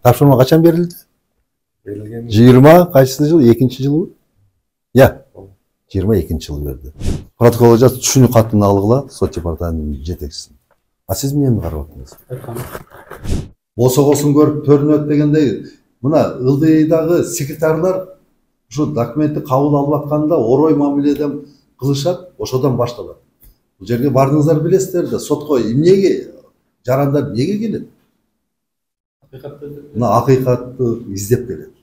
Тапшырма качан берилди? Берилген 20 кайсы жыл? 2-жылы? Я. 22-жылы берди. Протокол жазып түшүнүк катын алгыла сот департаментинин жетекчисин. А сиз эмнени карап атасыз? Босогосун көрүп төрүнөт дегендей, мына ылдыйдагы секретарлар ушу документти кабыл алып атканда орой мамиледен кылышат, ошодон башталат. Бул жерге бардыңыздар билесиздер да, сотко эмнеге жарандар эмнеге келет? Мына акыйкатты издеп келет.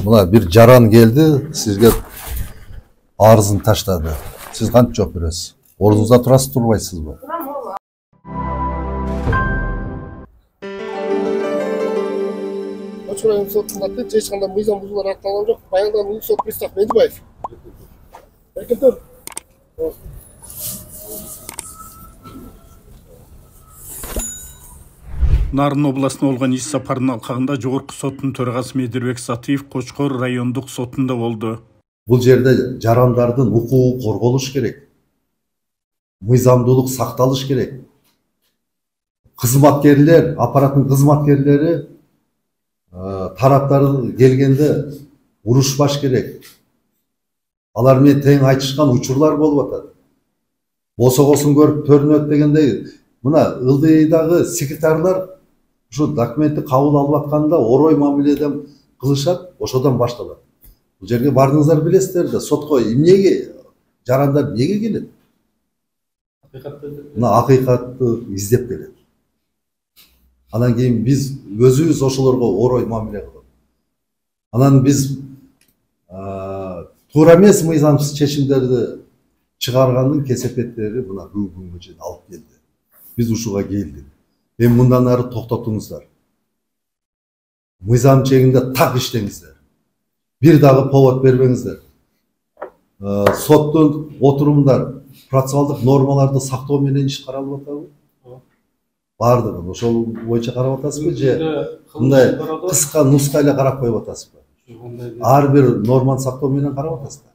Мына бир жаран келди, сизге арызын таштады. Сиз кантип жооп бересиз? Ордуңузда турасыз, турбайсызбы? Koç rayonu sotunda hiç kanda mizan buzulları atlanan yok. Bayandan ulu sot Pristak Medibayev. Peki dur. Нарын областына болгон иш сапарынын алкагында жогорку соттун төрагасы Медирбек Сатыев Кочкор райондук сотунда болду. Бул жерде жарандардын укугу корголуш керек. Мыйзамдуулук сакталыш керек. Кызматкерлер, аппараттын кызматкерлери тараптары келгенде урушпаш керек. Алар менен тең айтышкан учурлар болуп атат. Босогосун көрүп төрүнөт дегендей, мына ылдыйдагы секретарлар ушу документти кабыл алып атканда орой мамиледен кылышат, ошодон башталат. Бул жерге бардыңыздар билесиздер да, сотко эмнеге жарандар эмнеге келет? Мына акыйкатты издеп келет. Анан кийин биз өзүбүз ошолорго орой мамиле кылып. Анан биз туура эмес мыйзамсыз чечимдерди чыгаргандын кесепеттери мына бүгүнгө чейин алып келди. Биз ушуга келдик. Эми мындан ары токтотуңуздар. Мыйзам чегинде так иштеңиздер. Бир дагы повод бербеңиздер. Соттун отурумдар процессуалдык нормаларды сактоо менен иш каралып атабы? Бардыгын ошол боюнча карап атасызбы же мындай кыска нуска эле карап коюп атасызбы? Ар бир норманы сактоо менен карап атасызбы?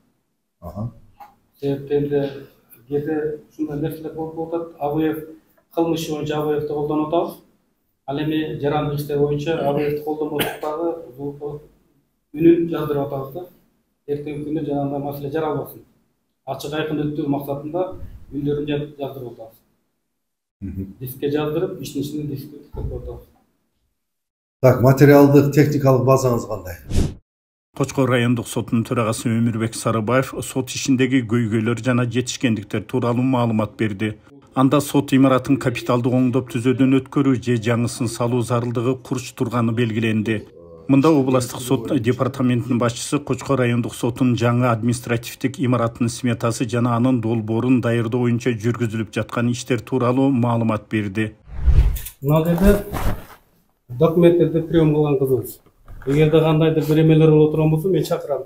Себептенде кээде ушундай нерселер болуп атат. Абыев кылмыш боюнча Абыевди колдонуп атабыз. Ал эми жарандык иштер боюнча Абыевди колдонбосок дагы үнүн жаздырып атабыз да. Эртеңки күнү жанагындай маселе жаралбасын. Ачык айкын өтүү максатында үндөрүн жаздырып атабыз. Дискке жаздырып, иштин ичинде дискке тикеп атабыз. Так, материалдык, техникалык базаңыз кандай? Кочкор райондук сотунун төрагасы Өмүрбек Сарыбаев сот ишиндеги көйгөйлөр жана жетишкендиктер тууралуу маалымат берди. Анда сот имаратын капиталдык оңдоп түзөөдөн өткөрүү же жаңысын салуу зарылдыгы курч турганы белгиленди. Мында областык сот департаментинин башчысы Кочкор райондук сотунун жаңы административдик имаратынын сметасы жана анын долбоорун даярдоо боюнча жүргүзүлүп жаткан иштер тууралуу маалымат берди. Мына жерде документтерди прием кылган кызыбыз. Эгерде кандайдыр бир эмелер боло турган болсо мен чакырам.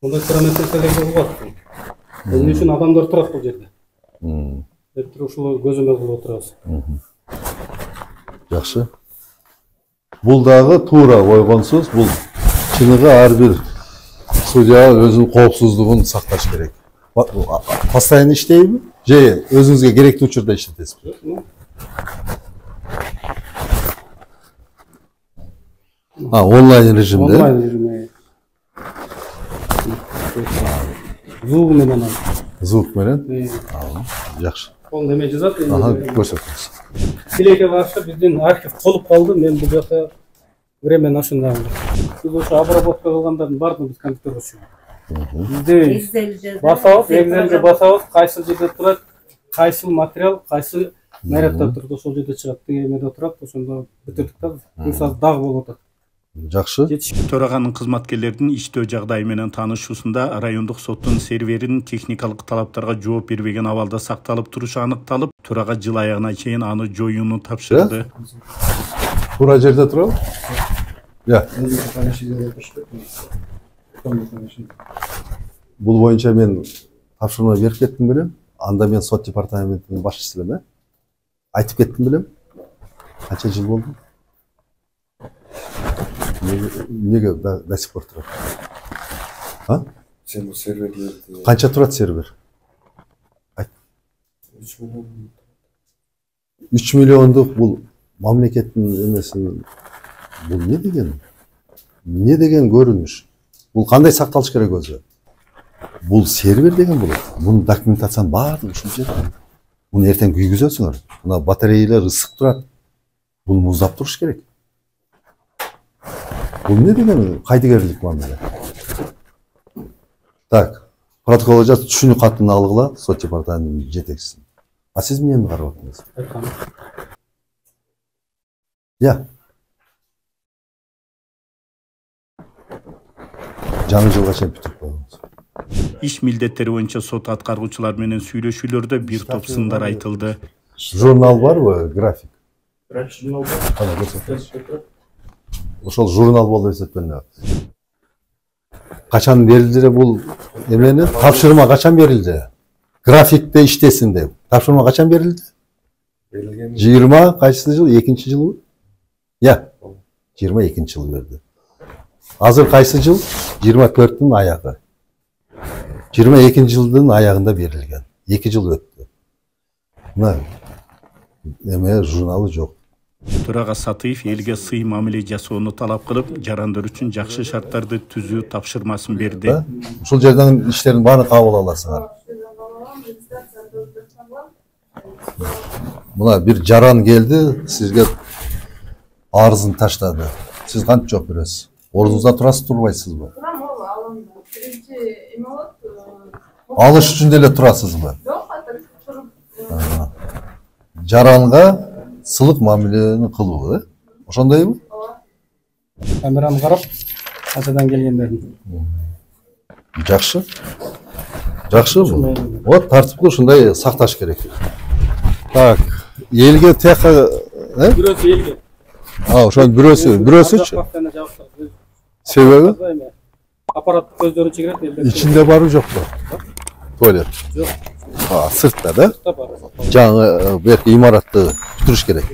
Мындай метелерге кылбасын. Эмне үчүн адамдар турат бул жерде? Деп ушул көзөмөл кылып отурабыз. Жакшы. Бул дагы туура койгонсуз, бул чыныгы ар бир судья өзүнүн коопсуздугун сакташ керек. Постоянно иштейби? Же өзүңүзгө керектүү учурда иштетесизби? Онлайн режимде? Онлайн режимде. Звук менен. Звук менен? Жакшы. Ол неме жазат? Көрсөтүңүз. Тилекке каршы биздин архив толуп калды. Мен бул жакта временно ошондой. Биз ошо обработка кылгандардын баардыгын биз компьютерге түшүрдүк. Бизде басабыз, Excel'ге басабыз, кайсы жерде турат, кайсы материал, кайсы нарядта турат, ошол жерде чыгат. Деги эмеде турат, ошондо бүтүрдүк да. Мисалы дагы болуп атат. Жакшы. Төраганын кызматкерлердин иштөө жагдайы менен таанышуусунда райондук соттун серверинин техникалык талаптарга жооп бербеген абалда сакталып турушу аныкталып, төрага жыл аягына чейин аны жоюуну тапшырды. Туура жерде турабы? Бул боюнча мен тапшырма берип кеттим белем. Анда мен сот департаментинин башчысы элем, айтып кеттим белем. Канча жыл болду? Неге до сих пор турат? Сен бул серверлерди Канча турат сервер? 3 миллиондук бул мамлекеттин эмесин Бул не деген? Не деген көрүнүш? Бул кандай сакталыш керек өзү? Бул сервер деген болот. Бунун документациянын баардыгы ушул жерде. Муну эртең күйгүзөсүңөр. Мына батареялар ысык турат. Бул муздап туруш керек. Бул не деген кайдыгерлик мамиле? Так, протокол жазып түшүнүү катын алгыла сот департаментинин жетекчисин. А сиз эмнени карап атасыз? Я. Жаңы жылга чейин бүтүп коебуз. Иш милдеттери боюнча сот аткаруучулар менен сүйлөшүүлөрдө бир топ сындар айтылды. Журнал барбы, график? Ошол журнал болуп эсептелет. Качан берилди бул эмени? Тапшырма качан берилди? Графикте иштесин деп. Тапшырма качан берилди? Берилген 20 кайсы жыл? 2-нчи жылы? Я. 22-нчи жылы берди. Азыр кайсы жыл? 24-түн аягы. 22-нчи жылдын аягында берилген. 2 жыл өттү. Мына эме журналы жок. Төрага Сатыев элге сый мамиле жасоону талап кылып, жарандар үчүн жакшы шарттарды түзүү тапшырмасын берди. Ушул жерден иштердин баарын кабыл аласыңар. Мына бир жаран келди, сизге арызын таштады. Сиз кантип жооп бересиз? Ордуңузда турасыз, турбайсызбы? Турам, ол алында. Биринчи эме болот. Алыш үчүн деле турасызбы? Жок, ата туруп. Жаранга сылык мамилени кылуу, да? Ошондойбу? Камераны карап, кайсадан келгендерин. Жакшы. Жакшы бул. Вот тартиптүү ушундай сакташ керек. Так, элге тияка, Бирөөсү элге. Ошонун бирөөсүчү. Себеби? Аппарат көздөрүн чегирет элдер. Ичинде барбы жокпу? Туалет. Жок. Сыртта, да? Бар. Жаңы берки имаратты бүтүрүш керек.